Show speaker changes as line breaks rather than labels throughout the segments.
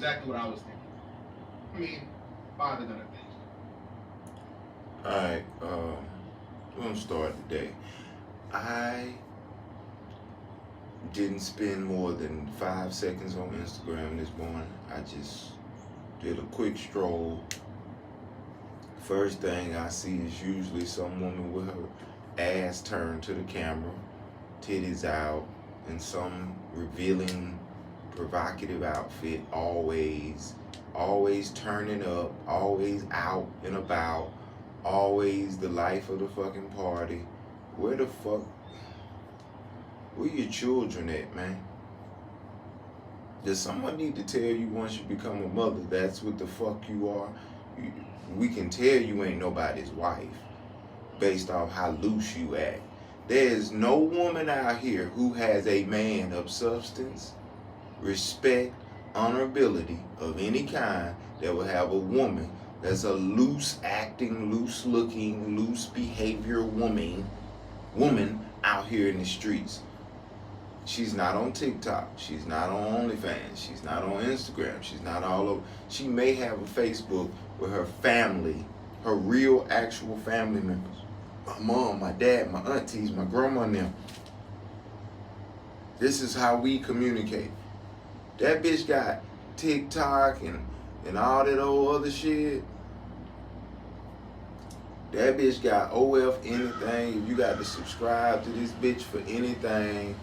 exactly what I was thinking. I mean, father gonna think.
Alright, we're gonna start today. I didn't spend more than 5 seconds on Instagram this morning. I just did a quick stroll. First thing I see is usually some woman with her ass turned to the camera, titties out, in some revealing, provocative outfit, always turning up, always out and about, always the life of the fucking party. Where your children at, man? Does someone need to tell you once you become a mother, that's what the fuck you are? We can tell you ain't nobody's wife based off how loose you act. There's no woman out here who has a man of substance, respect, honorability of any kind that will have a woman that's a loose acting, loose looking, loose behavior woman out here in the streets. She's not on TikTok. She's not on OnlyFans. She's not on Instagram. She's not all over. She may have a Facebook with her family, her real actual family members. My mom, my dad, my aunties, my grandma and them. This is how we communicate. That bitch got TikTok and all that old other shit. That bitch got OF anything. If you got to subscribe to this bitch for anything,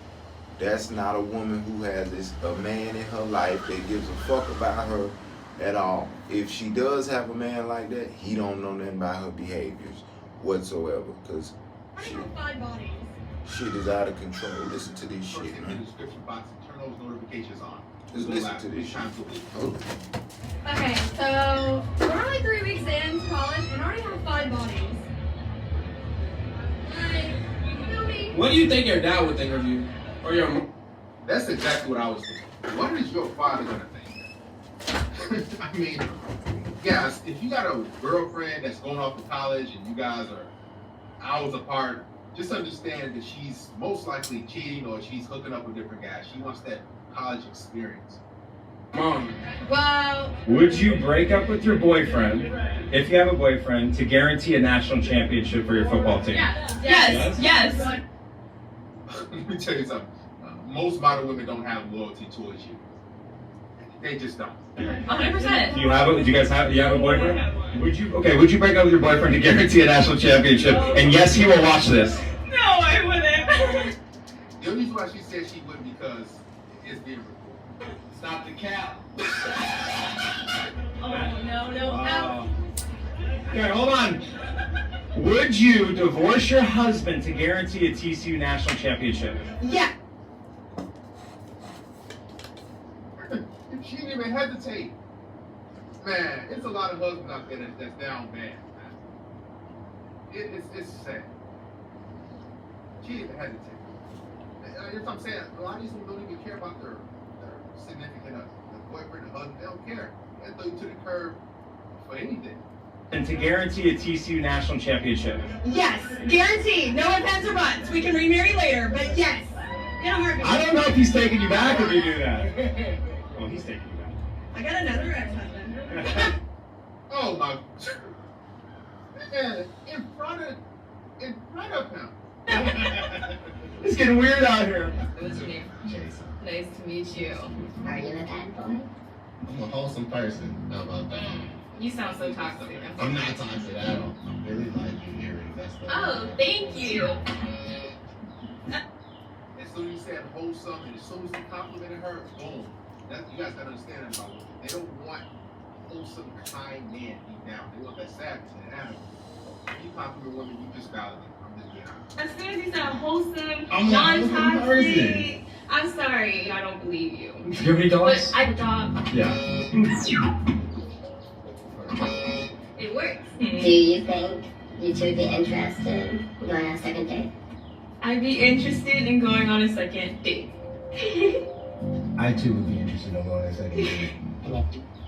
that's not a woman who has a man in her life that gives a fuck about her at all. If she does have a man like that, he don't know nothing about her behaviors whatsoever, because shit is out of control. Listen to this shit, man.
In the description box and turn those notifications on.
Just listen to this shit.
Okay, so we're only 3 weeks into college and already have 5 bodies. Like, you feel me?
What do you think your dad would think of you? Or your mom?
That's exactly what I was thinking. What is your father gonna think? I mean, guys, if you got a girlfriend that's going off to college and you guys are hours apart, just understand that she's most likely cheating or she's hooking up with different guys. She wants that college experience.
Mom.
Well,
would you break up with your boyfriend, if you have a boyfriend, to guarantee a national championship for your football team?
yes.
Let me tell you something. Most modern women don't have loyalty towards you. They just don't.
100%.
Do you have a boyfriend? Would you break up with your boyfriend to guarantee a national championship? And yes, he will watch this.
No, I wouldn't.
The only reason why she said she wouldn't because it's being recorded.
Stop the cap.
Oh, no.
Okay, hold on. Would you divorce your husband to guarantee a TCU national championship?
Yeah.
She didn't even hesitate. Man, it's a lot of husbands out there that's down bad, man. It's sad. She didn't even hesitate. That's what I'm saying. A lot of these people don't even care about their significant other, their boyfriend, their husband. They don't care. They throw you to the curb for anything.
And to guarantee a TCU national championship?
Yes, guaranteed. No ifs, ands, or buts. We can remarry later, but yes. In a heartbeat.
I don't know if he's taking you back if you do that. Well, he's taking you back.
I got another ex-husband.
Oh my! Man, in front of him.
It's getting weird out here.
What's your name?
Jason.
Nice to meet you.
Are you a bad boy?
I'm a wholesome person. How about that?
You sound so toxic.
I'm not toxic at all. I'm really like you, Erie. That's the.
Oh, thank you.
As soon as you said wholesome, and as soon as you complimented her, boom. You guys gotta understand that about women. They don't want wholesome, kind men deep down. They want that savage, that animal. When you compliment women, you just validate. I'm just being honest.
As soon as you sound wholesome,
I'm not a wholesome
non-toxic,
person.
I'm sorry, I don't believe you.
Do you have any dogs?
But I have a dog.
Yeah.
It works.
Do you think you two would be interested in going on a second date?
I'd be interested in going on a second date.
I too would be interested in going on a second date.
And if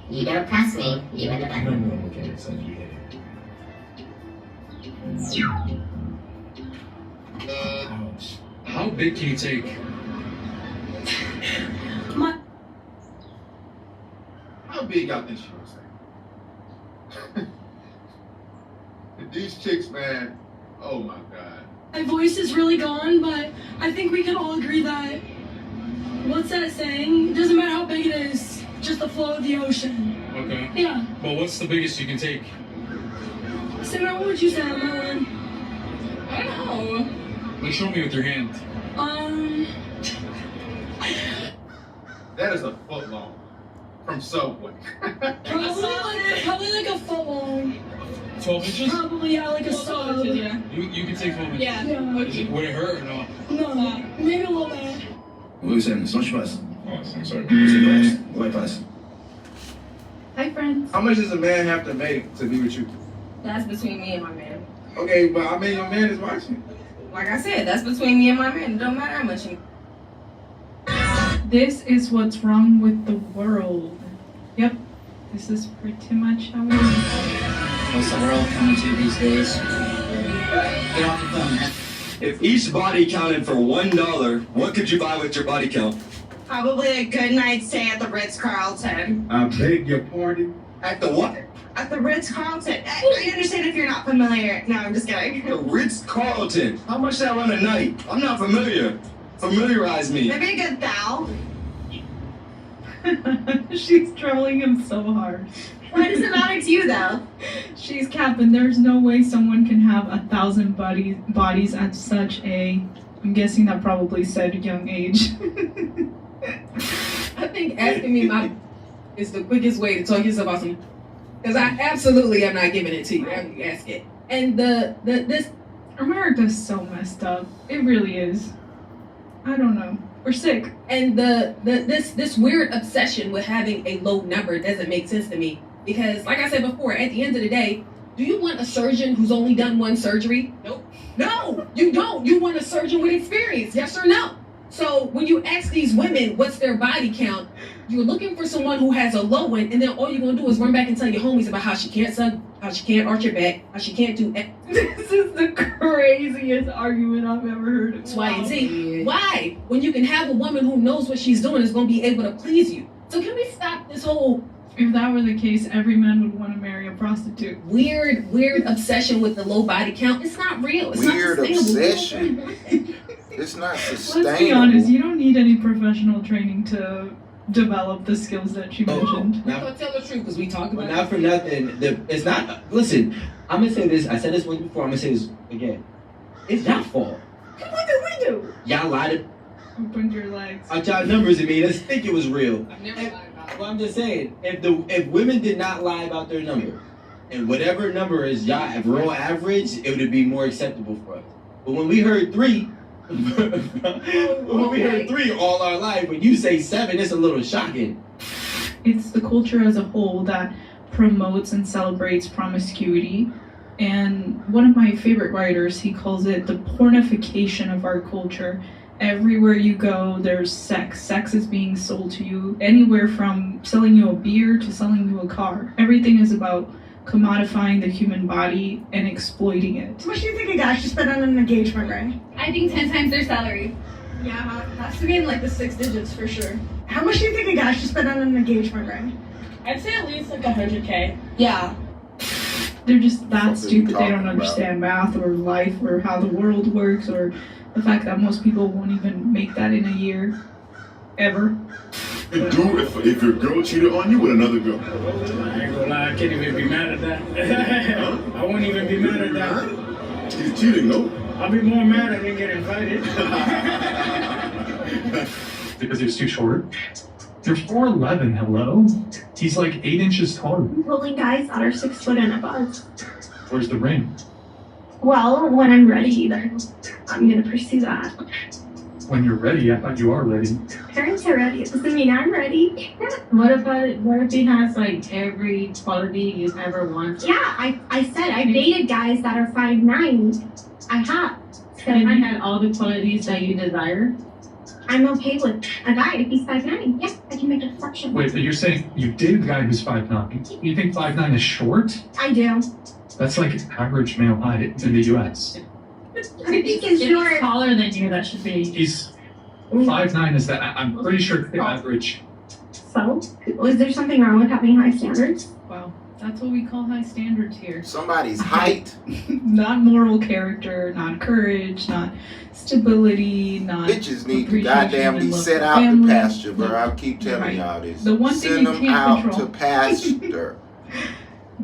you don't press me, you end up
I don't know what kind of stuff you hit. Ouch.
How big can you take?
How big y'all think she was? These chicks, man. Oh my God.
My voice is really gone, but I think we can all agree that, what's that saying? It doesn't matter how big it is, just the flow of the ocean.
Okay.
Yeah.
But what's the biggest you can take?
Simran, what would you say on that one?
I don't know.
Like, show me with your hand.
That is a foot long from Subway.
Probably like a foot long.
12 inches?
Probably, yeah, like a solid.
Yeah.
You can take 12 inches.
Yeah.
Would it hurt or no?
No, maybe a little bit.
Listen, so much passe.
Oh, I'm sorry.
White passe.
Hi, friends.
How much does a man have to make to be with you?
That's between me and my man.
Okay, but I mean, your man is watching.
Like I said, that's between me and my man. It don't matter how much you.
This is what's wrong with the world. Yep, this is pretty much how it is.
What's the world coming to these days? Get off the phone, man.
If each body counted for $1, what could you buy with your body count?
Probably a good night's stay at the Ritz-Carlton.
I beg your pardon?
At the what?
At the Ritz-Carlton. I understand if you're not familiar. No, I'm just kidding.
The Ritz-Carlton. How much that run a night? I'm not familiar. Familiarize me.
Maybe a good thou.
She's trolling him so hard.
Why does it matter to you, though?
She's capping. There's no way someone can have 1,000 bodies at such a, I'm guessing that probably said young age.
I think asking me is the quickest way to talk yourself about something. Because I absolutely am not giving it to you after you ask it. And this
America's so messed up. It really is. I don't know. We're sick.
And this weird obsession with having a low number doesn't make sense to me. Because like I said before, at the end of the day, do you want a surgeon who's only done one surgery? Nope. No, you don't. You want a surgeon with experience, yes or no? So when you ask these women what's their body count, you're looking for someone who has a low one, and then all you're gonna do is run back and tell your homies about how she can't suck, how she can't arch her back, how she can't do X.
This is the craziest argument I've ever heard.
X, Y, and Z. Why? When you can have a woman who knows what she's doing is gonna be able to please you. So can we stop this whole
If that were the case, every man would want to marry a prostitute.
weird obsession with the low body count? It's not real. It's
Weird
not sustainable.
obsession. It's not sustainable.
Let's be honest, you don't need any professional training to develop the skills that you mentioned.
Now, tell the truth, because we talk about
Not for nothing. It's not. Listen, I'm gonna say this. I said this once before. I'm gonna say this again. It's y'all fault.
What did we do?
Y'all lied.
Opened your legs.
Out y'all numbers and made us think it was real.
I've never lied about it.
Well, I'm just saying, if women did not lie about their number, and whatever number is y'all raw average, it would be more acceptable for us. But when we heard 3, when we heard 3 all our life, when you say 7, it's a little shocking.
It's the culture as a whole that promotes and celebrates promiscuity. And one of my favorite writers, he calls it the pornification of our culture. Everywhere you go, there's sex. Sex is being sold to you, anywhere from selling you a beer to selling you a car. Everything is about commodifying the human body and exploiting it.
How much do you think a guy should spend on an engagement ring?
I think 10 times their salary.
Yeah,
Has to be in like the 6 digits for sure.
how much do you think a guy should spend on an engagement ring?
I'd say at least like 100K.
Yeah.
They're just that
What are you
stupid they
talking
don't
about?
understand math or life or how the world works or the fact that most people won't even make that in a year. Ever.
You do if your girl cheated on you with another girl.
I ain't gonna lie, I can't even be mad at that. I won't even be mad at that.
He's cheating, no?
I'll be more mad I didn't get invited.
Because he was too short. You're 4'11", hello? He's like 8 inches taller.
Pulling guys that are 6 foot and above.
Where's the ring?
Well, when I'm ready, then I'm gonna pursue that.
When you're ready, I thought you are ready.
Parents are ready. It doesn't mean I'm ready.
What if he has like every quality you ever want?
Yeah, I said I've dated guys that are 5'9". I have. So
And he had all the qualities that you desire?
I'm okay with a guy if he's 5'9". Yeah, I can make an exception.
Wait, but you're saying you dated a guy who's 5'9". You think 5'9" is short?
I do.
That's like average male height in the U.S.
I think it's short.
Taller than you, that should be.
He's 5'9" is that? I'm pretty sure the average.
So, is there something wrong with having high standards?
Wow, that's what we call high standards here.
Somebody's height.
Not moral character, not courage, not stability, not
Bitches need to
appreciation
goddamn
and
be
love
set
for
out to
family.
pasture, bro. I keep telling
Right.
y'all this.
The one thing
Send
you
them
can't
out
control.
to pasture.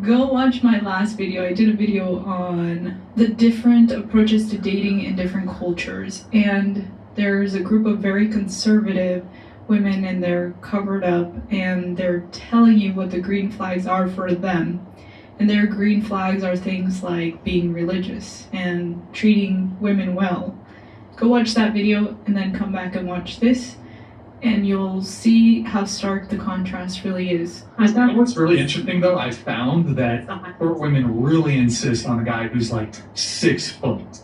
Go watch my last video. I did a video on the different approaches to dating in different cultures. And there's a group of very conservative women and they're covered up and they're telling you what the green flags are for them. And their green flags are things like being religious and treating women well. Go watch that video and then come back and watch this. And you'll see how stark the contrast really is.
What's really interesting though, I found that short women really insist on a guy who's like 6 foot.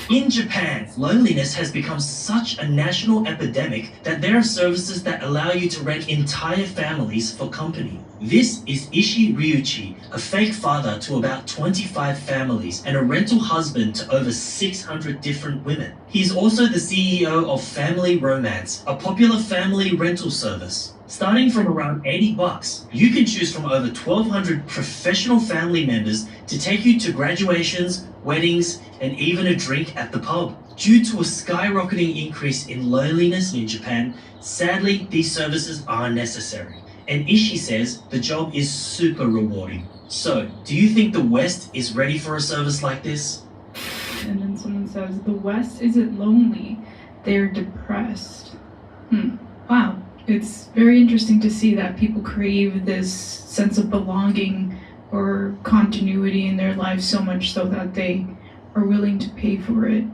In Japan, loneliness has become such a national epidemic that there are services that allow you to rent entire families for company. This is Ishi Ryuichi, a fake father to about 25 families and a rental husband to over 600 different women. He's also the CEO of Family Romance, a popular family rental service. Starting from around $80, you can choose from over 1,200 professional family members to take you to graduations, weddings, and even a drink at the pub. Due to a skyrocketing increase in loneliness in Japan, sadly, these services are necessary. And Ishi says the job is super rewarding. So, do you think the West is ready for a service like this?
And then someone says, the West isn't lonely, they're depressed. Wow. It's very interesting to see that people crave this sense of belonging or continuity in their lives so much so that they are willing to pay for it.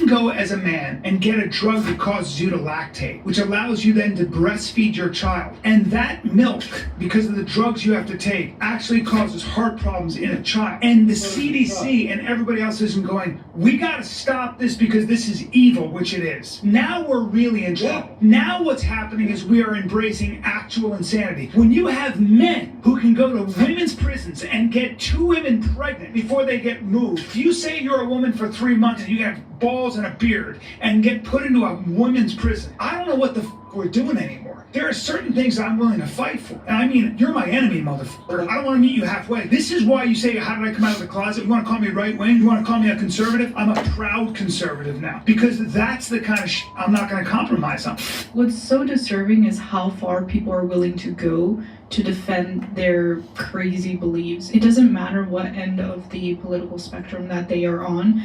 Go as a man and get a drug that causes you to lactate, which allows you then to breastfeed your child. And that milk, because of the drugs you have to take, actually causes heart problems in a child. And the CDC and everybody else isn't going, we gotta stop this because this is evil, which it is. Now we're really in trouble. Now what's happening is we are embracing actual insanity. When you have men who can go to women's prisons and get 2 women pregnant before they get moved, if you say you're a woman for 3 months and you have balls and a beard and get put into a women's prison, I don't know what the we're doing anymore. There are certain things that I'm willing to fight for. And I mean, you're my enemy, motherfucker. I don't want to meet you halfway. This is why you say, how did I come out of the closet? You want to call me right wing? You want to call me a conservative? I'm a proud conservative now. Because that's the kind of I'm not going to compromise on.
What's so disturbing is how far people are willing to go to defend their crazy beliefs. It doesn't matter what end of the political spectrum that they are on.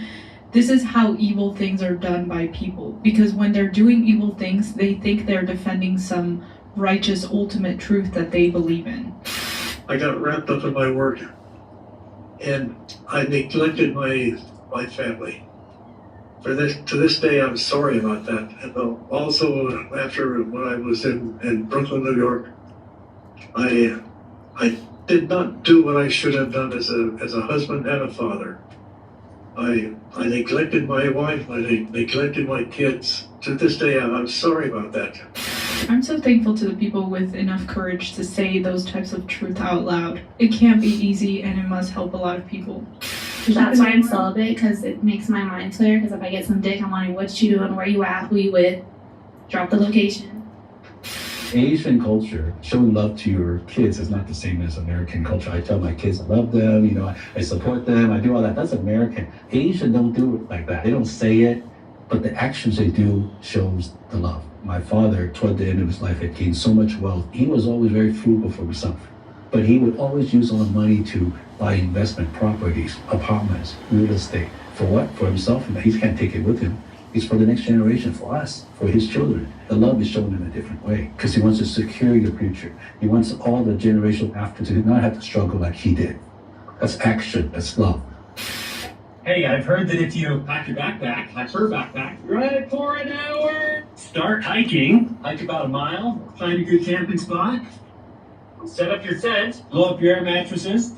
This is how evil things are done by people. Because when they're doing evil things, they think they're defending some righteous ultimate truth that they believe in.
I got wrapped up in my work and I neglected my family. To this day, I'm sorry about that. And also, after when I was in Brooklyn, New York, I did not do what I should have done as a husband and a father. I neglected my wife, I neglected my kids. To this day, I'm sorry about that.
I'm so thankful to the people with enough courage to say those types of truth out loud. It can't be easy and it must help a lot of people.
That's why I'm celibate, because it makes my mind clear, because if I get some dick, I'm wondering what you doing, where you at, who you with, drop the location.
Asian culture, showing love to your kids is not the same as American culture. I tell my kids I love them, I support them, I do all that. That's American. Asian don't do it like that. They don't say it, but the actions they do shows the love. My father, toward the end of his life, had gained so much wealth. He was always very frugal for himself, but he would always use all the money to buy investment properties, apartments, real estate. For what? For himself, and he can't take it with him. It's for the next generation, for us, for his children. The love is shown in a different way because he wants to secure your future. He wants all the generation after to not have to struggle like he did. That's action, that's love.
Hey, I've heard that if you pack your backpack, like her backpack, ride for an hour, start hiking, hike about a mile, find a good camping spot, set up your tent, blow up your air mattresses,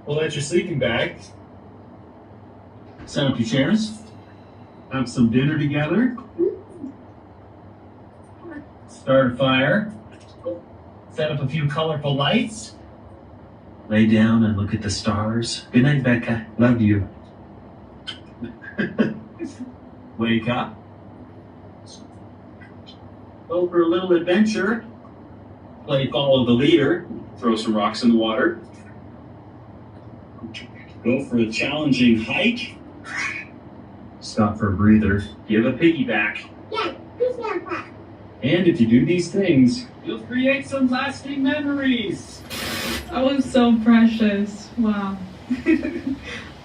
pull out your sleeping bag, set up your chairs, have some dinner together, start a fire, set up a few colorful lights, lay down and look at the stars. Good night, Becca. Love you. Wake up. Go for a little adventure. Play follow the leader. Throw some rocks in the water. Go for a challenging hike. Stop for a breather. Give a piggyback.
Yeah, who's that back?
And if you do these things, you'll create some lasting memories.
That was so precious. Wow.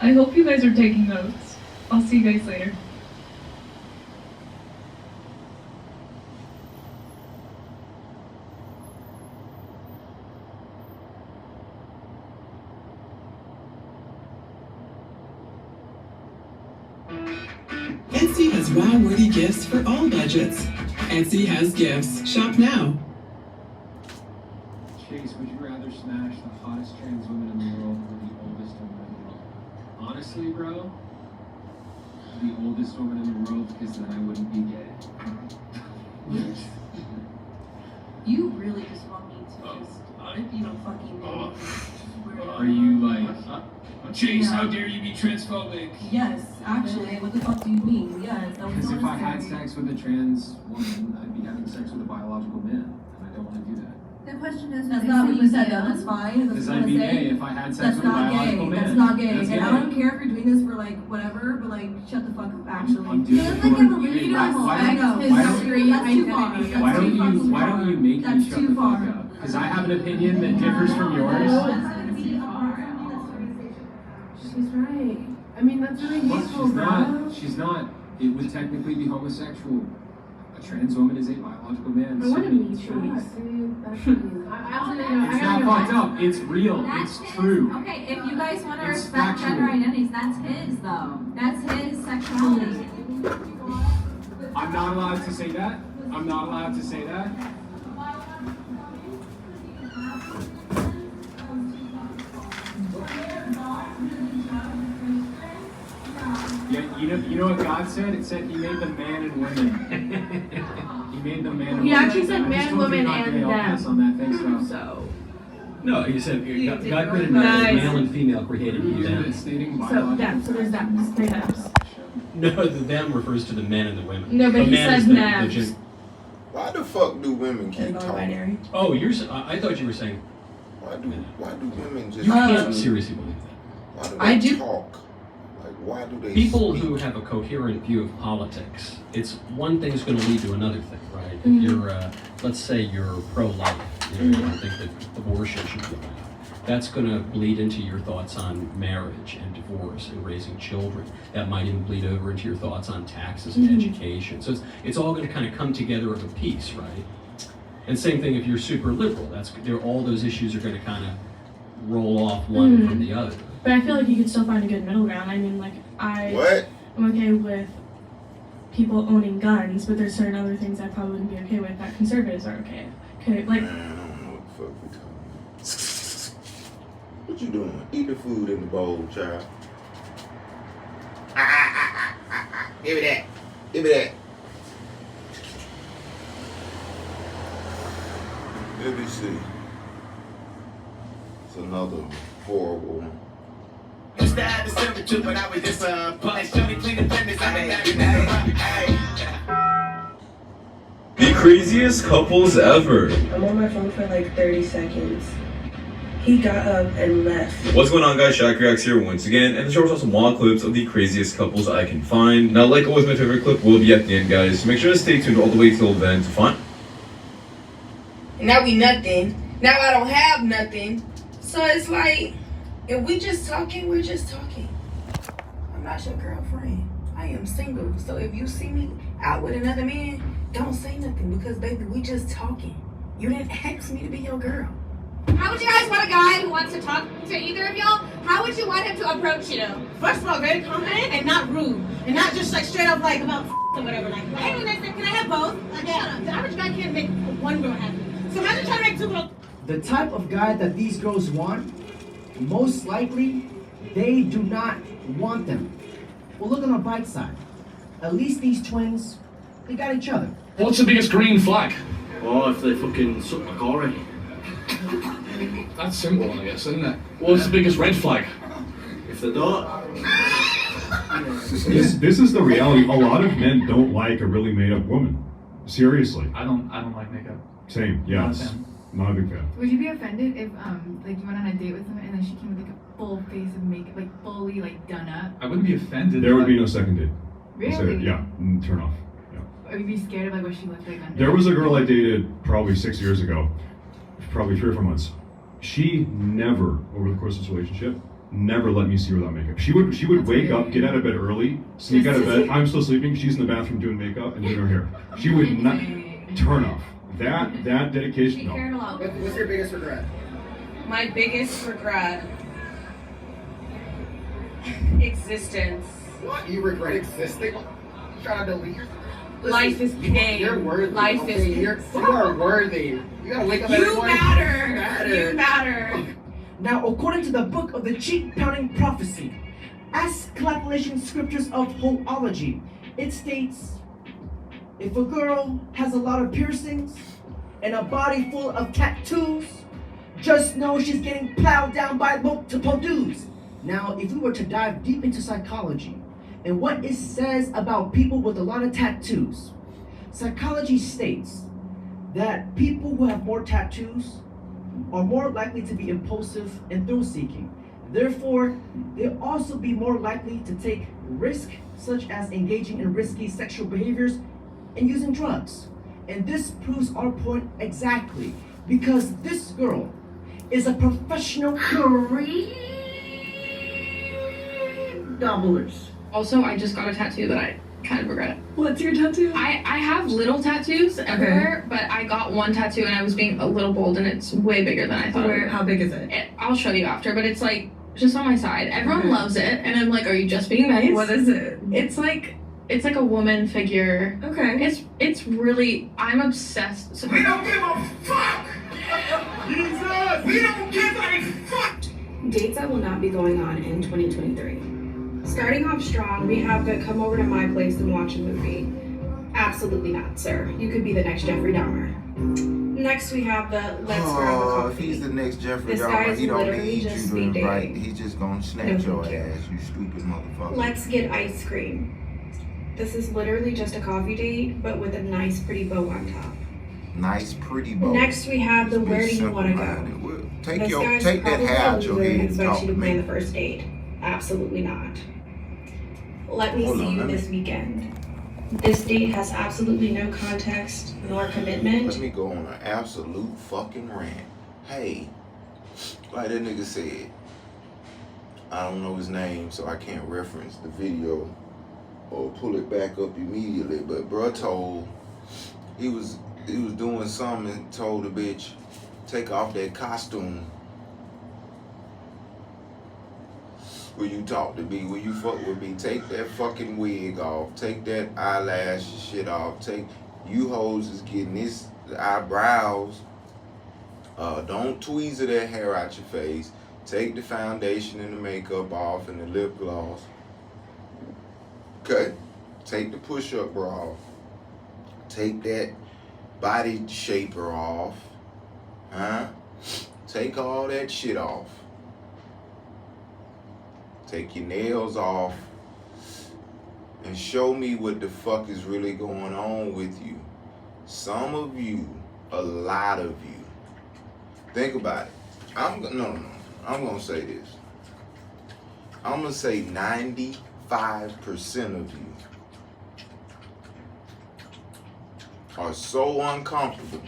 I hope you guys are taking notes. I'll see you guys later.
Etsy has wow-worthy gifts for all budgets. Etsy has gifts. Shop now.
Chase, would you rather smash the hottest trans woman in the world or the oldest woman in the world? Honestly, bro, the oldest woman in the world, because then I wouldn't be gay.
You really just want me to fucking
Are you like, Chase, how dare you be transphobic?
Yes, actually, what the fuck do you mean? Yes, that was
Because if I had
necessary.
sex with a trans woman, I'd be having sex with a biological man, and I don't want to do that.
The question is, that's not what you said, though. That's fine. That's
Because
what
I'd
I'm
be
saying.
gay if I had sex
That's
with a
not
biological
gay.
man.
That's not gay.
That's
And I
gay.
don't care if you're doing this for like whatever, but like shut the fuck up. Actually,
I'm doing it
Feels
for-
like you're
Wait,
reading
why-
us.
why
I
don't-
know.
why don't-
That's too far.
Why don't you make me
That's
shut
too
the
far.
fuck up? Because I have an opinion that differs from yours.
She's right. I mean, that's really
Well,
useful,
she's
bro.
not. She's not. It would technically be homosexual. A trans woman is a biological man.
I want to
So
meet
it's
you.
true.
It's
It's not fucked up. It's real. It's true.
Okay, if you guys want to
It's
respect
factual.
gender identities, that's his though. That's his sexuality.
I'm not allowed to say that. I'm not allowed to say that. Yeah, you know what God said? It said He made the man and women. He made the man and women.
He actually said
I just
man,
told you
woman,
not
and
gay. I'll pass
them.
on that. Thanks, though.
So.
No, you said God created
Nice.
male and female created you them.
It's stating
So
biological.
them. So there's them. Three them.
No, the them refers to the men and the women.
No, but
the
he
man
said
is the
nabs.
gen-
Why the fuck do women keep talking?
Binary.
Oh, I thought you were saying.
Why do women just
You can't seriously believe that.
Why do they talk? Like, why do they
People
speak?
who have a coherent view of politics, it's one thing is going to lead to another thing, right?
Mhm.
If you're, let's say you're pro-life, you don't think that abortion should be allowed. That's going to bleed into your thoughts on marriage and divorce and raising children. That might even bleed over into your thoughts on taxes and education. So it's all going to kind of come together of a piece, right? And same thing if you're super liberal. All those issues are going to kind of roll off one from the other.
But I feel like you could still find a good middle ground. I mean, like, I'm okay with people owning guns, but there's certain other things I probably wouldn't be okay with that conservatives are okay. Okay, like.
Man, I don't know what the fuck we talking about. What you doing? Eat the food in the bowl, child. Give me that. Give me that. Let me see. It's another horrible one.
Used to have the silver too, but I was just a pup. Shorty clean the fitness, I'm
The craziest couples ever.
I'm on my phone for like 30 seconds. He got up and left.
What's going on, guys? Shaq Reacts here once again, and the show us some wild clips of the craziest couples I can find. Now, like always, my favorite clip will be at the end, guys, so make sure to stay tuned all the way till then to find.
Now we nothing. Now I don't have nothing. So it's like, if we just talking, we're just talking. I'm not your girlfriend. I am single. So if you see me out with another man, don't say nothing because, baby, we just talking. You didn't ask me to be your girl.
How would you guys want a guy who wants to talk to either of y'all? How would you want him to approach you?
First of all, very confident and not rude. And not just like straight up like about or whatever. Like, hey, listen, can I have both? Like, shut up. The average guy can't make one girl happy. So imagine trying to make two girls.
The type of guy that these girls want, most likely, they do not want them. Well, look on the bright side. At least these twins, they got each other.
What's the biggest green flag?
Oh, if they fucking suck my already.
That's simple, I guess, isn't it? What's the biggest red flag?
If they don't.
This is the reality. A lot of men don't like a really made up woman. Seriously.
I don't like makeup.
Same,
Not a
yes.
fan.
Not a big fan.
Would you be offended if like you went on a date with someone and then she came with like a full face of makeup, like fully like done up?
I wouldn't be offended.
There would be no second date. I'll say that.
Really?
Yeah, turn off.
Or would you be scared of like what she looked like under?
There was a girl I dated probably 6 years ago, probably 3 or 4 months. She never, over the course of this relationship, never let me see her without makeup. She would wake up, get out of bed early, sneak out of bed. I'm still sleeping. She's in the bathroom doing makeup and doing her hair. She would not turn off. That dedication. No.
What's your biggest regret?
My biggest regret. Existence.
What? You regret existing? You trying to delete yourself?
Life is pain.
You're worthy.
Life is pain.
You are worthy. You gotta wake up every
You
morning.
matter. You matter.
Now, according to the book of the cheek-pounding prophecy, as Galatian scriptures of hoology, it states, if a girl has a lot of piercings and a body full of tattoos, just know she's getting plowed down by multiple dudes. Now, if we were to dive deep into psychology and what it says about people with a lot of tattoos, psychology states that people who have more tattoos are more likely to be impulsive and thrill-seeking. Therefore, they'll also be more likely to take risk, such as engaging in risky sexual behaviors and using drugs. And this proves our point exactly, because this girl is a professional doublers.
Also, I just got a tattoo that I kind of regret.
What's your tattoo?
I have little tattoos everywhere, but I got one tattoo and I was being a little bold and it's way bigger than I thought.
How big is it?
I'll show you after, but it's like just on my side. Everyone loves it, and I'm like, are you just being nice?
What is it?
It's like a woman figure.
Okay.
It's really, I'm obsessed. So
We don't give a fuck! Jesus! We don't give a fuck!
Dates that will not be going on in 2023. Starting off strong, we have the come over to my place and watch a movie. Absolutely not, sir. You could be the next Jeffrey Dahmer. Next, we have the let's grab a coffee.
If he's the next Jeffrey
This guy
Dahmer,
is
he don't
literally
need
just
you to
speed
invite.
dating.
He's just gonna snatch
No,
your
thank you.
ass, you stupid motherfucker.
Let's get ice cream. This is literally just a coffee date, but with a nice pretty bow on top.
Nice, pretty bow.
Next, we have the where do you want to go?
Take
This guy's
that
probably
hair out your
loser and
head and
expects
talk
you
to
to plan
me.
the first date. Absolutely not. Let me
Hold
see
on,
you
let me-
this weekend. This date has absolutely no context nor commitment.
Let me go on an absolute fucking rant. Hey, like that nigga said, I don't know his name, so I can't reference the video or pull it back up immediately. But bruh told he was doing something and told the bitch, take off that costume. Will you talk to me? Will you fuck with me? Take that fucking wig off. Take that eyelash shit off. You hoes is getting this eyebrows. Don't tweezer that hair out your face. Take the foundation and the makeup off and the lip gloss. Okay? Take the push-up bra off. Take that body shaper off. Huh? Take all that shit off. Take your nails off and show me what the fuck is really going on with you. Some of you, a lot of you. Think about it. I'm gonna say this. I'm gonna say 95% of you are so uncomfortable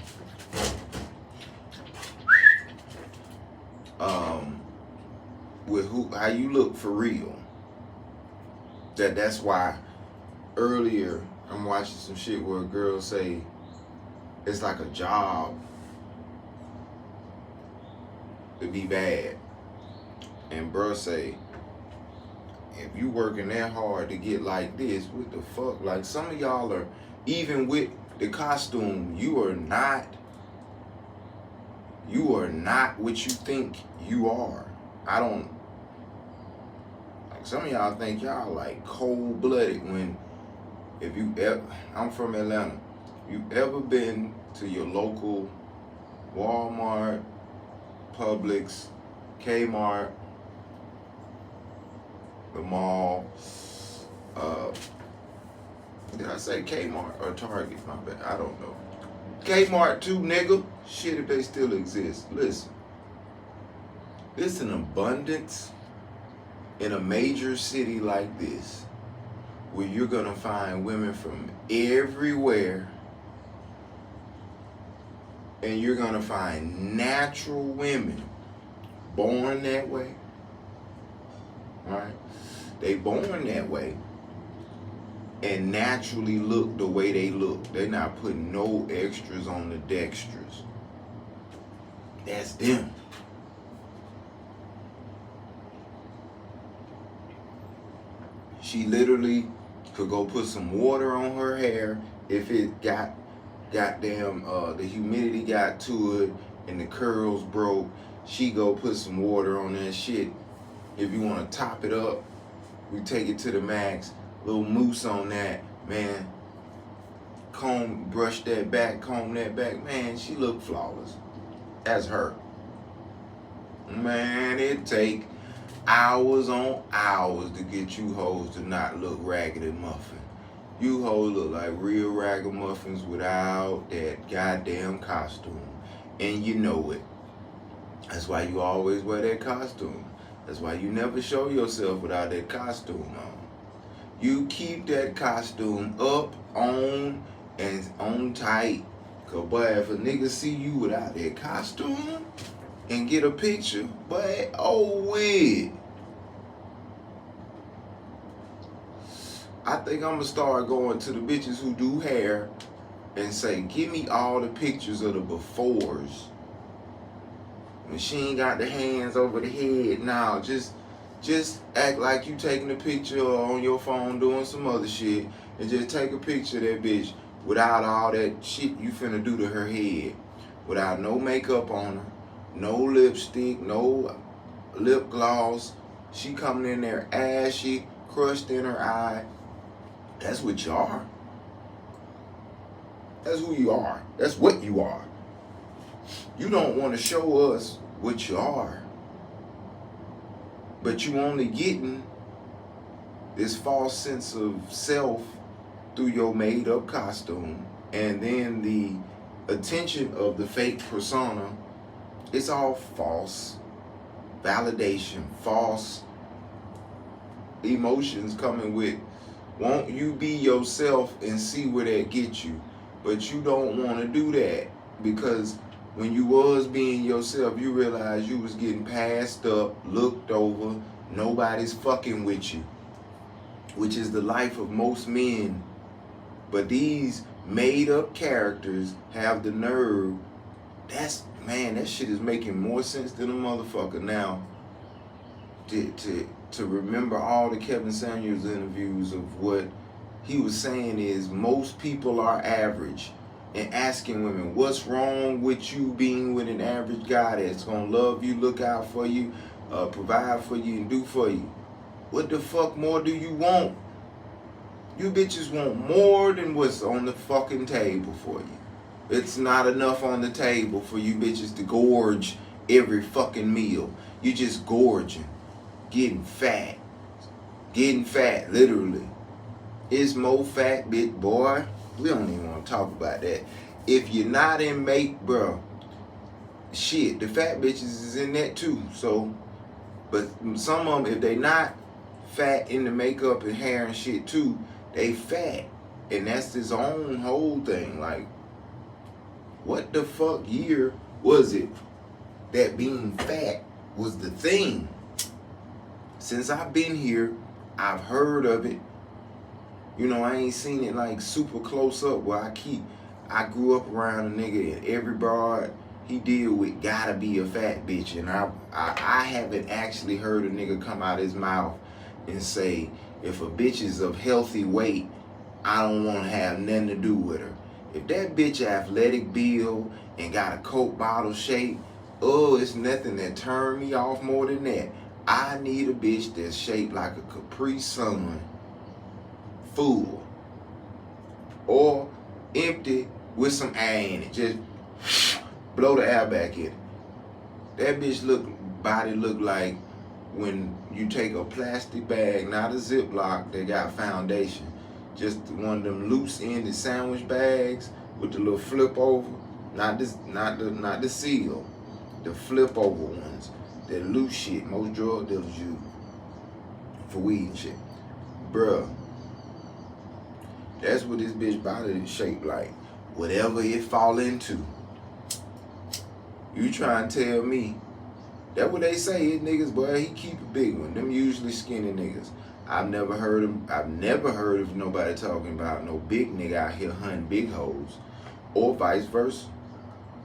with how you look for real. That's why earlier I'm watching some shit where girls say it's like a job to be bad. And bro say, if you working that hard to get like this, what the fuck? Like some of y'all are, even with the costume, you are not what you think you are. Some of y'all think y'all like cold-blooded when, I'm from Atlanta. You ever been to your local Walmart, Publix, Kmart, the mall, did I say Kmart or Target? My bad, I don't know. Kmart too, nigga. Shit, if they still exist. Listen. There's an abundance in a major city like this where you're gonna find women from everywhere, and you're gonna find natural women born that way. Alright? They born that way and naturally look the way they look. They're not putting no extras on the dextras. That's them. She literally could go put some water on her hair if it got goddamn the humidity got to it and the curls broke. She go put some water on that shit. If you want to top it up, we take it to the max. Little mousse on that, man. Brush that back, comb that back. Man, she look flawless. That's her. Man, it take hours on hours to get you hoes to not look raggedy muffin. You hoes look like real ragamuffins without that goddamn costume. And you know it. That's why you always wear that costume. That's why you never show yourself without that costume on. You keep that costume up, on, and on tight. Cause boy, if a nigga see you without that costume and get a picture, but oh wait. I think I'm gonna start going to the bitches who do hair and say, give me all the pictures of the befores. When she ain't got the hands over the head, now just act like you taking a picture on your phone doing some other shit and just take a picture of that bitch without all that shit you finna do to her head. Without no makeup on her, no lipstick, no lip gloss. She coming in there ashy, crushed in her eye. That's what you are. That's who you are. That's what you are. You don't want to show us what you are, but you only getting this false sense of self through your made up costume, and then the attention of the fake persona. It's all false validation, false emotions coming with, won't you be yourself and see where that gets you? But you don't want to do that, because when you was being yourself, you realized you was getting passed up, looked over, nobody's fucking with you, which is the life of most men. But these made up characters have the nerve. Man, that shit is making more sense than a motherfucker now. To remember all the Kevin Samuels interviews of what he was saying is most people are average, and asking women, what's wrong with you being with an average guy that's gonna love you, look out for you, provide for you, and do for you? What the fuck more do you want? You bitches want more than what's on the fucking table for you. It's not enough on the table for you bitches to gorge every fucking meal. You just gorging, getting fat, literally. It's more fat, bit boy. We don't even want to talk about that. If you're not in make, bro, shit, the fat bitches is in that too. So, but some of them, if they not fat in the makeup and hair and shit too, they fat. And that's his own whole thing. Like, what the fuck year was it that being fat was the thing? Since I've been here, I've heard of it. You know, I ain't seen it like super close up where I grew up around a nigga, and every broad he deal with gotta be a fat bitch. And I haven't actually heard a nigga come out his mouth and say, if a bitch is of healthy weight, I don't want to have nothing to do with her. If that bitch athletic build and got a Coke bottle shape, oh, it's nothing that turn me off more than that. I need a bitch that's shaped like a Capri Sun, full, or empty with some air in it. Just blow the air back in it. That bitch body look like when you take a plastic bag, not a Ziploc that got foundation, just one of them loose-ended sandwich bags with the little flip over, not the seal, the flip over ones, that loose shit most drug dealers use for weed and shit. Bruh, that's what this bitch body is shaped like. Whatever it fall into. You try and tell me, that what they say is niggas, boy, he keep a big one. Them usually skinny niggas. I've never heard of nobody talking about no big nigga out here hunting big hoes. Or vice versa.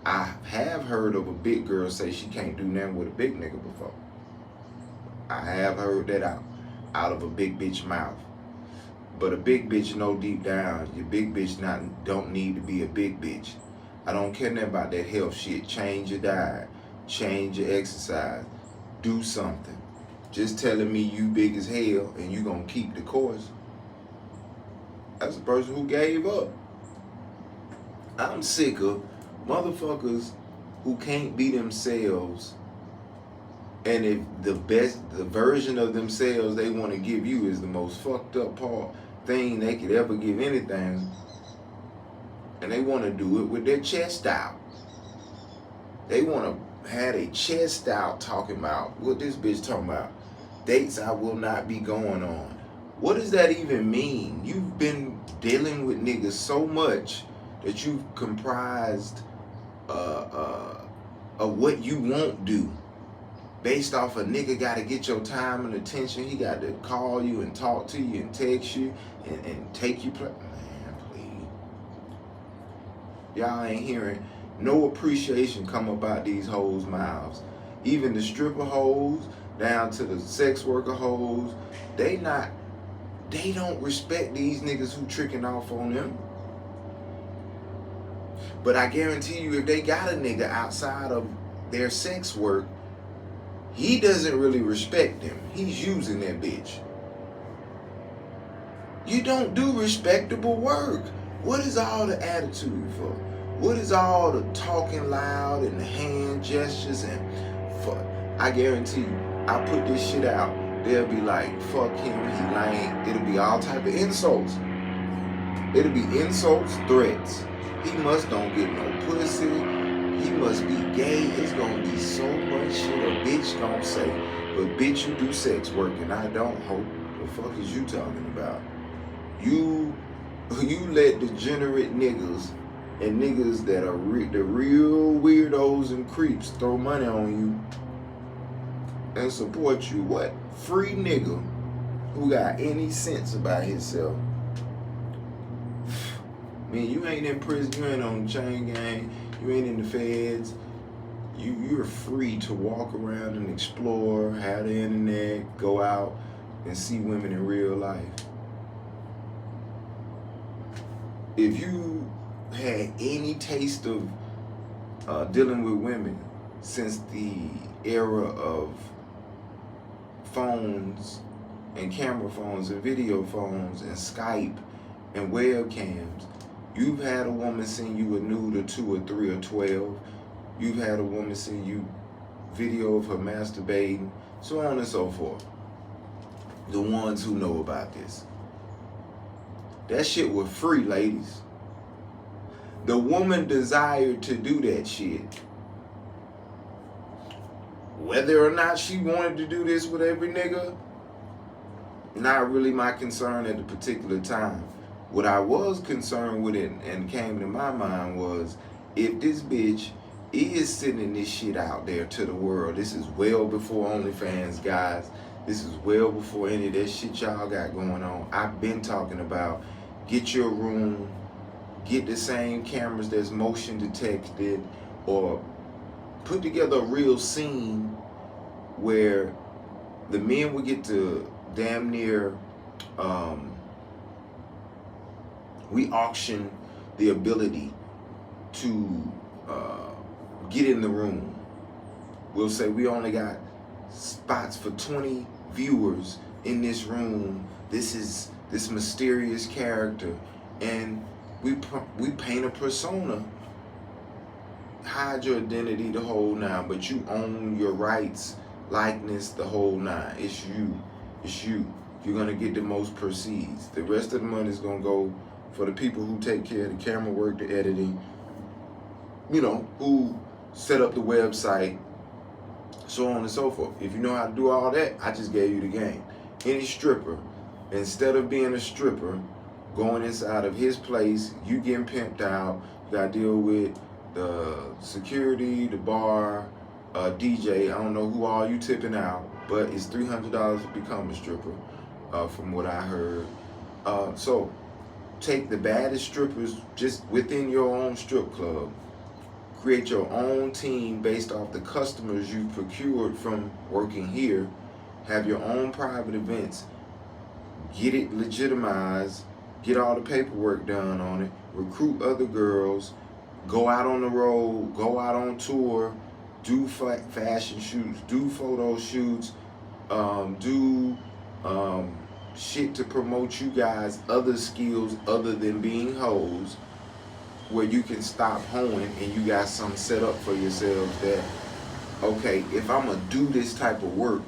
I have heard of a big girl say she can't do nothing with a big nigga before. I have heard that out of a big bitch mouth. But a big bitch know deep down, your big bitch don't need to be a big bitch. I don't care nothing about that health shit. Change your diet. Change your exercise. Do something. Just telling me you big as hell and you gonna keep the course. That's a person who gave up. I'm sick of motherfuckers who can't be themselves, and if the version of themselves they want to give you is the most fucked up thing they could ever give anything, and they want to do it with their chest out. They want to have a chest out talking about what this bitch talking about. Dates I will not be going on. What does that even mean? You've been dealing with niggas so much that you've comprised of what you won't do. Based off a nigga gotta get your time and attention. He got to call you and talk to you and text you and take you. Man, please. Y'all ain't hearing no appreciation come about these hoes' mouths. Even the stripper hoes down to the sex worker hoes, they don't respect these niggas who tricking off on them. But I guarantee you, if they got a nigga outside of their sex work, he doesn't really respect them. He's using that bitch. You don't do respectable work. What is all the attitude for? What is all the talking loud and the hand gestures and fuck? I guarantee you, I put this shit out, they'll be like, fuck him, he lame. It'll be all type of insults. It'll be insults, threats. He must don't get no pussy. He must be gay. It's gonna be so much shit a bitch gonna say. But bitch, you do sex work and I don't. Hope. The fuck is you talking about? You let degenerate niggas and niggas that are the real weirdos and creeps throw money on you and support you. What? Free nigga who got any sense about himself. Man, you ain't in prison, you ain't on the chain gang, you ain't in the feds. You're free to walk around and explore, have the internet, go out and see women in real life. If you had any taste of dealing with women since the era of phones and camera phones and video phones and Skype and webcams, you've had a woman send you a nude or 2 or 3 or 12. You've had a woman send you video of her masturbating, so on and so forth. The ones who know about this. That shit was free, ladies. The woman desired to do that shit. Whether or not she wanted to do this with every nigga, not really my concern at the particular time. What I was concerned with it and came to my mind was, if this bitch is sending this shit out there to the world, this is well before OnlyFans, guys. This is well before any of that shit y'all got going on. I've been talking about, get your room, get the same cameras that's motion detected, or put together a real scene where the men would get to damn near, we auction the ability to get in the room. We'll say we only got spots for 20 viewers in this room. This is this mysterious character, and we paint a persona. Hide your identity the whole nine, but you own your rights, likeness, the whole nine. It's you. It's you. You're gonna get the most proceeds. The rest of the money is gonna go for the people who take care of the camera work, the editing, you know, who set up the website, so on and so forth. If you know how to do all that, I just gave you the game. Any stripper, instead of being a stripper, going inside of his place, you getting pimped out, you gotta deal with the security, the bar, DJ, I don't know who all you tipping out, but it's $300 to become a stripper, from what I heard. So take the baddest strippers just within your own strip club, create your own team based off the customers you procured from working here, have your own private events, get it legitimized, get all the paperwork done on it, recruit other girls, go out on the road, go out on tour, do fashion shoots, do photo shoots, do shit to promote you guys, other skills other than being hoes, where you can stop hoeing and you got something set up for yourselves that, okay, if I'm gonna do this type of work,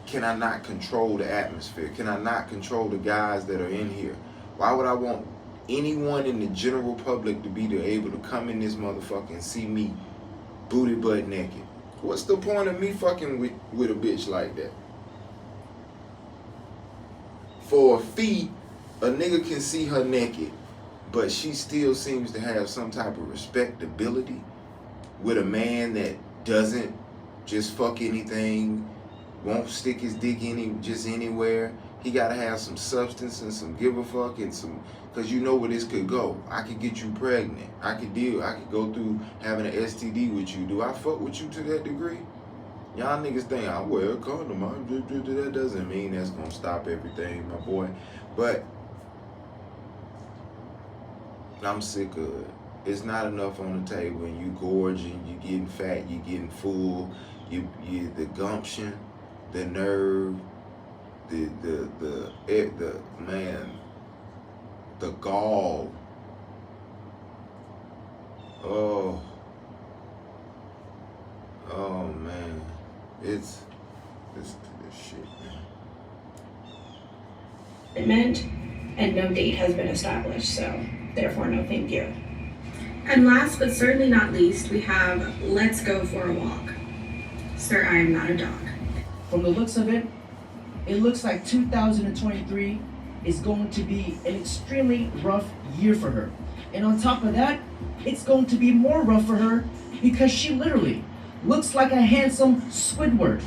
can I not control the atmosphere? Can I not control the guys that are in here? Why would I want anyone in the general public to be able to come in this motherfucker and see me booty butt naked? What's the point of me fucking with a bitch like that? For a fee, a nigga can see her naked, but she still seems to have some type of respectability with a man that doesn't just fuck anything, won't stick his dick just anywhere. He gotta have some substance and some give a fuck and some, cause you know where this could go. I could get you pregnant. I could go through having an STD with you. Do I fuck with you to that degree? Y'all niggas think I wear a condom. That doesn't mean that's gonna stop everything, my boy. But I'm sick of it. It's not enough on the table and you gorging, you getting fat, you getting full, you the gumption, the nerve, the man, the gall. Oh man, it's this shit, man.
And no date has been established, so therefore no thank you.
And last but certainly not least, we have Let's Go for a Walk. Sir, I am not a dog.
From the looks of it, it looks like 2023 is going to be an extremely rough year for her. And on top of that, it's going to be more rough for her because she literally looks like a handsome Squidward.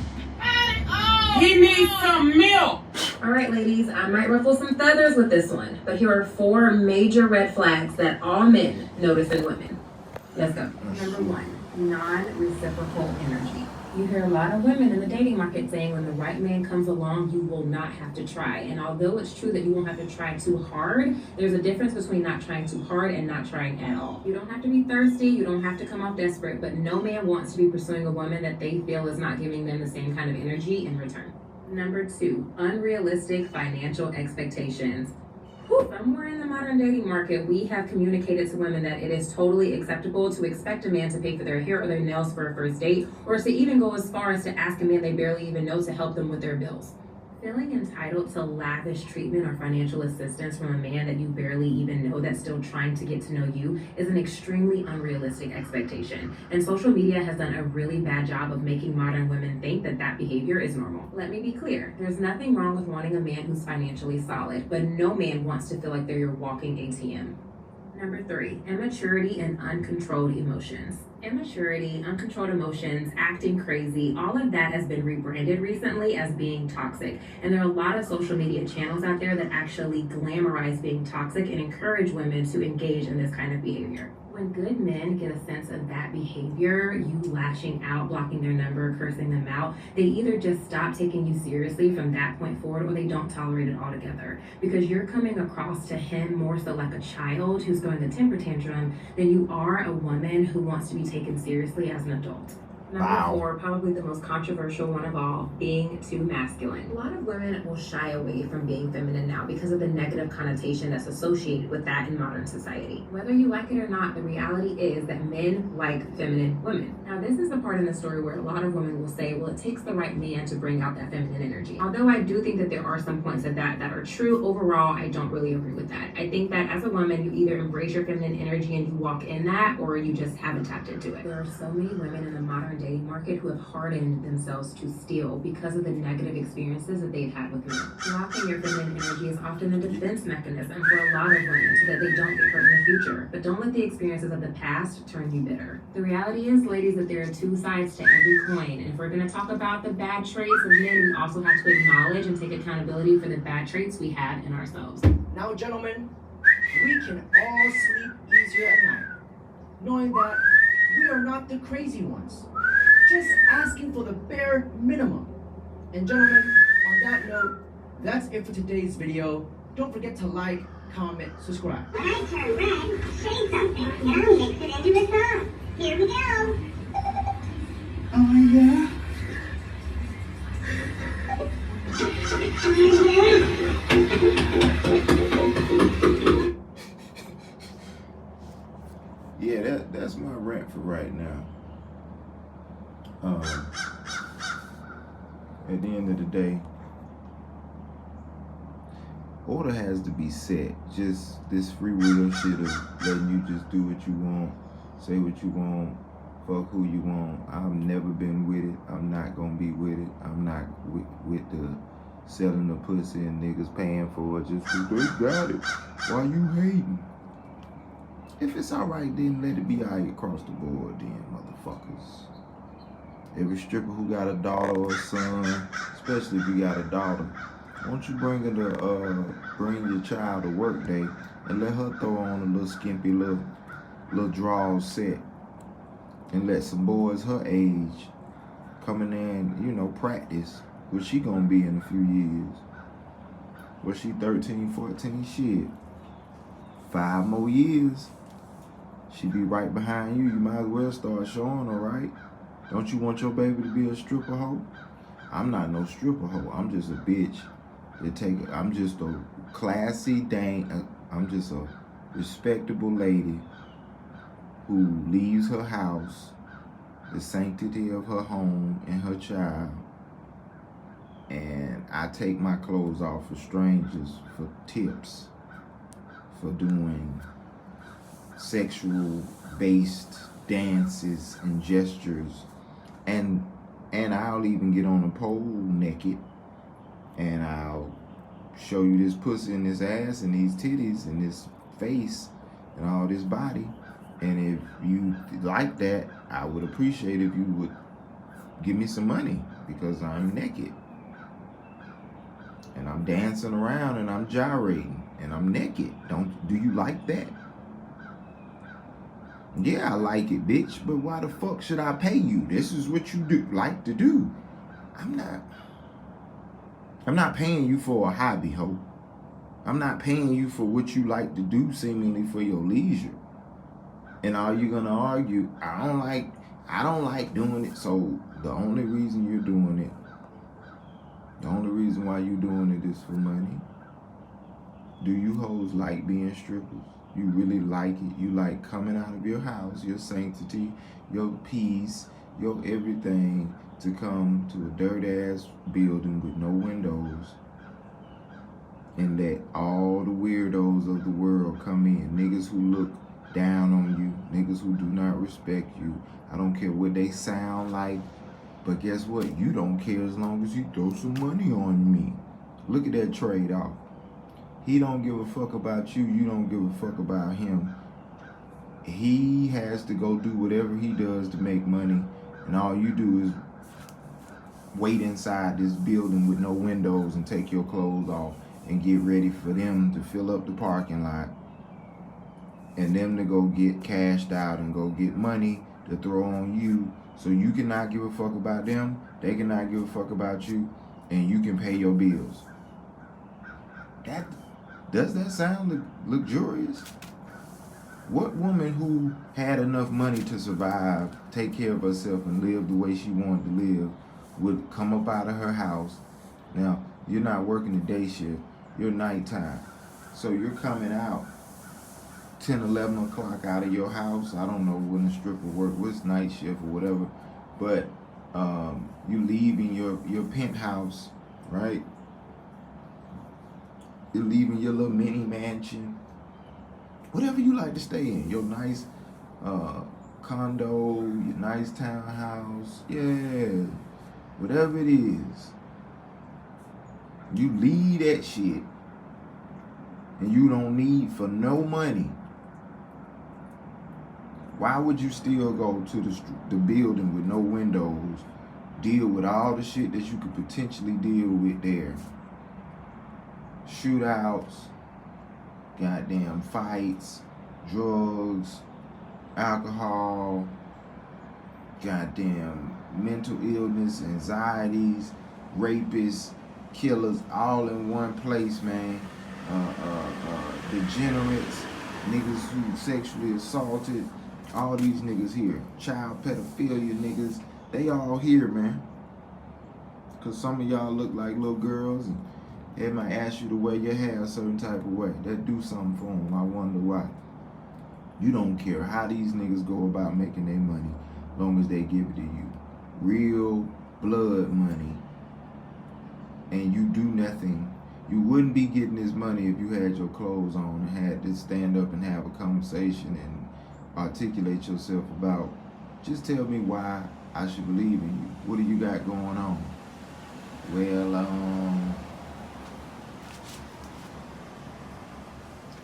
He needs some milk!
All right, ladies, I might ruffle some feathers with this one, but here are 4 major red flags that all men notice in women. Let's go.
Number 1, non-reciprocal energy. You hear a lot of women in the dating market saying when the right man comes along, you will not have to try. And although it's true that you won't have to try too hard, there's a difference between not trying too hard and not trying at all. You don't have to be thirsty, you don't have to come off desperate, but no man wants to be pursuing a woman that they feel is not giving them the same kind of energy in return. Number 2, unrealistic financial expectations. Somewhere in the modern dating market, we have communicated to women that it is totally acceptable to expect a man to pay for their hair or their nails for a first date, or to even go as far as to ask a man they barely even know to help them with their bills. Feeling entitled to lavish treatment or financial assistance from a man that you barely even know that's still trying to get to know you is an extremely unrealistic expectation. And social media has done a really bad job of making modern women think that that behavior is normal. Let me be clear, there's nothing wrong with wanting a man who's financially solid, but no man wants to feel like they're your walking ATM. Number 3, immaturity and uncontrolled emotions. Immaturity, uncontrolled emotions, acting crazy, all of that has been rebranded recently as being toxic. And there are a lot of social media channels out there that actually glamorize being toxic and encourage women to engage in this kind of behavior. When good men get a sense of that behavior, you lashing out, blocking their number, cursing them out, they either just stop taking you seriously from that point forward, or they don't tolerate it altogether. Because you're coming across to him more so like a child who's throwing a temper tantrum than you are a woman who wants to be taken seriously as an adult. Number 4, probably the most controversial one of all, being too masculine. A lot of women will shy away from being feminine now because of the negative connotation that's associated with that in modern society. Whether you like it or not, the reality is that men like feminine women. Now, this is the part in the story where a lot of women will say, well, it takes the right man to bring out that feminine energy. Although I do think that there are some points of that are true, overall, I don't really agree with that. I think that as a woman, you either embrace your feminine energy and you walk in that, or you just haven't tapped into it. There are so many women in the modern dating market who have hardened themselves to steal because of the negative experiences that they've had with men. Blocking your feminine energy is often a defense mechanism for a lot of women so that they don't get hurt in the future. But don't let the experiences of the past turn you bitter. The reality is, ladies, that there are 2 sides to every coin. And if we're going to talk about the bad traits of men, we also have to acknowledge and take accountability for the bad traits we have in ourselves.
Now, gentlemen, we can all sleep easier at night, knowing that we are not the crazy ones, just asking for the bare minimum. And gentlemen, on that note, that's it for today's video. Don't forget to like, comment, subscribe.
When I turn red, say something. Now mix it into a song. Here we go.
Oh yeah?
Yeah, that's my rant for right now. At the end of the day, order has to be set. Just this free will shit of letting you just do what you want, say what you want, fuck who you want. I've never been with it. I'm not gonna be with it. I'm not with the selling the pussy and niggas paying for it just because they got it. Why you hating? If it's alright, then let it be alright across the board then, motherfuckers. Every stripper who got a daughter or a son, especially if you got a daughter, why don't you bring your child to work day and let her throw on a little skimpy little draws set and let some boys her age come in there and, practice what she gonna be in a few years. Well, she 13, 14, shit. 5 more years. She be right behind you. You might as well start showing her, right? Don't you want your baby to be a stripper hoe? I'm not no stripper hoe. I'm just a bitch. I'm just a classy dang. I'm just a respectable lady who leaves her house, the sanctity of her home and her child, and I take my clothes off for strangers for tips for doing sexual based dances and gestures, and I'll even get on a pole naked and I'll show you this pussy and this ass and these titties and this face and all this body. And if you like that, I would appreciate if you would give me some money, because I'm naked and I'm dancing around and I'm gyrating and I'm naked. Do you like that? Yeah, I like it, bitch, but why the fuck should I pay you? This is what you like to do. I'm not paying you for a hobby, ho. I'm not paying you for what you like to do, seemingly for your leisure. And are you gonna argue, I don't like doing it, so the only reason you're doing it, the only reason why you're doing it is for money? Do you hoes like being strippers? You really like it? You like coming out of your house, your sanctity, your peace, your everything, to come to a dirt-ass building with no windows and let all the weirdos of the world come in. Niggas who look down on you, niggas who do not respect you. I don't care what they sound like, but guess what? You don't care as long as you throw some money on me. Look at that trade-off. He don't give a fuck about you. You don't give a fuck about him. He has to go do whatever he does to make money, and all you do is wait inside this building with no windows and take your clothes off and get ready for them to fill up the parking lot and them to go get cashed out and go get money to throw on you, so you cannot give a fuck about them, they cannot give a fuck about you, and you can pay your bills. Does that sound luxurious? What woman who had enough money to survive, take care of herself, and live the way she wanted to live would come up out of her house? Now, you're not working the day shift, you're nighttime. So you're coming out 10, 11 o'clock out of your house. I don't know when the stripper work, what's night shift or whatever. But you leaving your penthouse, right? You're leaving your little mini mansion, whatever you like to stay in, your nice condo, your nice townhouse, yeah, whatever it is. You leave that shit, and you don't need for no money. Why would you still go to the building with no windows, deal with all the shit that you could potentially deal with there? Shootouts, goddamn fights, drugs, alcohol, goddamn mental illness, anxieties, rapists, killers, all in one place, man. Degenerates, niggas who sexually assaulted, all these niggas here. Child pedophilia niggas, they all here, man. Cause some of y'all look like little girls and they might ask you to wear your hair a certain type of way. That do something for them. I wonder why. You don't care how these niggas go about making their money, long as they give it to you. Real blood money. And you do nothing. You wouldn't be getting this money if you had your clothes on and had to stand up and have a conversation and articulate yourself about, just tell me why I should believe in you. What do you got going on? Well,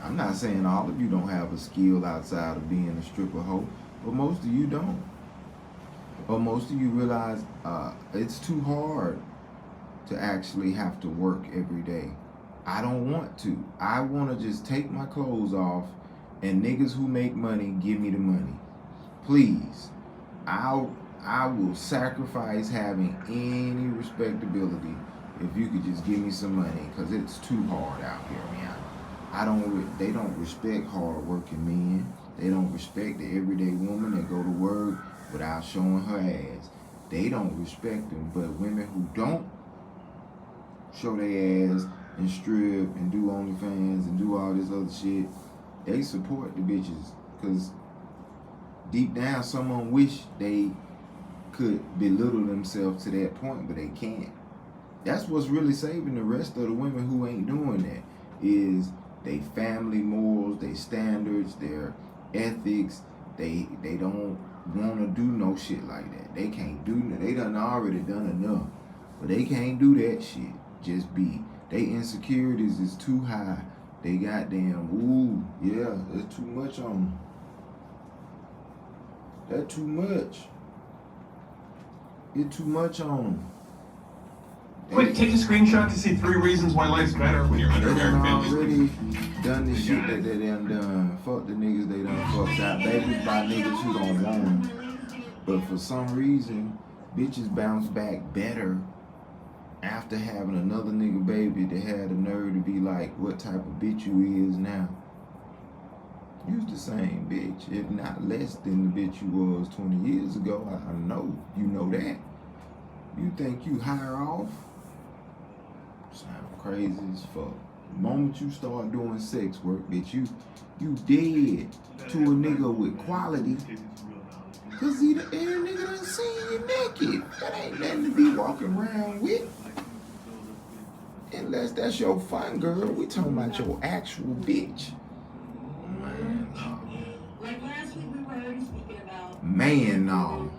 I'm not saying all of you don't have a skill outside of being a stripper hoe, but most of you don't. Or most of you realize it's too hard to actually have to work every day. I don't want to. I want to just take my clothes off and niggas who make money give me the money. Please. I will sacrifice having any respectability if you could just give me some money, because it's too hard out here, man. They don't respect hard-working men. They don't respect the everyday woman that go to work without showing her ass. They don't respect them, but women who don't show their ass and strip and do OnlyFans and do all this other shit, they support the bitches, because deep down someone wish they could belittle themselves to that point, but they can't. That's what's really saving the rest of the women who ain't doing that, is they family morals, they standards, their ethics. They don't want to do no shit like that. They can't do that. They done already done enough, but they can't do that shit. Just be. They insecurities is too high. They goddamn, ooh, yeah, that's too much on them. That's too much. It's too much on them.
Quick, take a screenshot to see 3 reasons why life's better when you're under American Families.
Already done the shit that they done. Fuck the niggas they done fucked out. Babies by niggas who don't want them. But for some reason, bitches bounce back better after having another nigga baby that had the nerve to be like, what type of bitch you is now. You's the same bitch, if not less than the bitch you was 20 years ago. I know, you know that. You think you higher off? Sound crazy as fuck. The moment you start doing sex work, bitch, you dead to a nigga with quality. Cause he the air nigga done seen you naked. That ain't nothing to be walking around with. Unless that's your fun girl. We talking about your actual bitch.
Like last week we were already speaking about.
Man, no.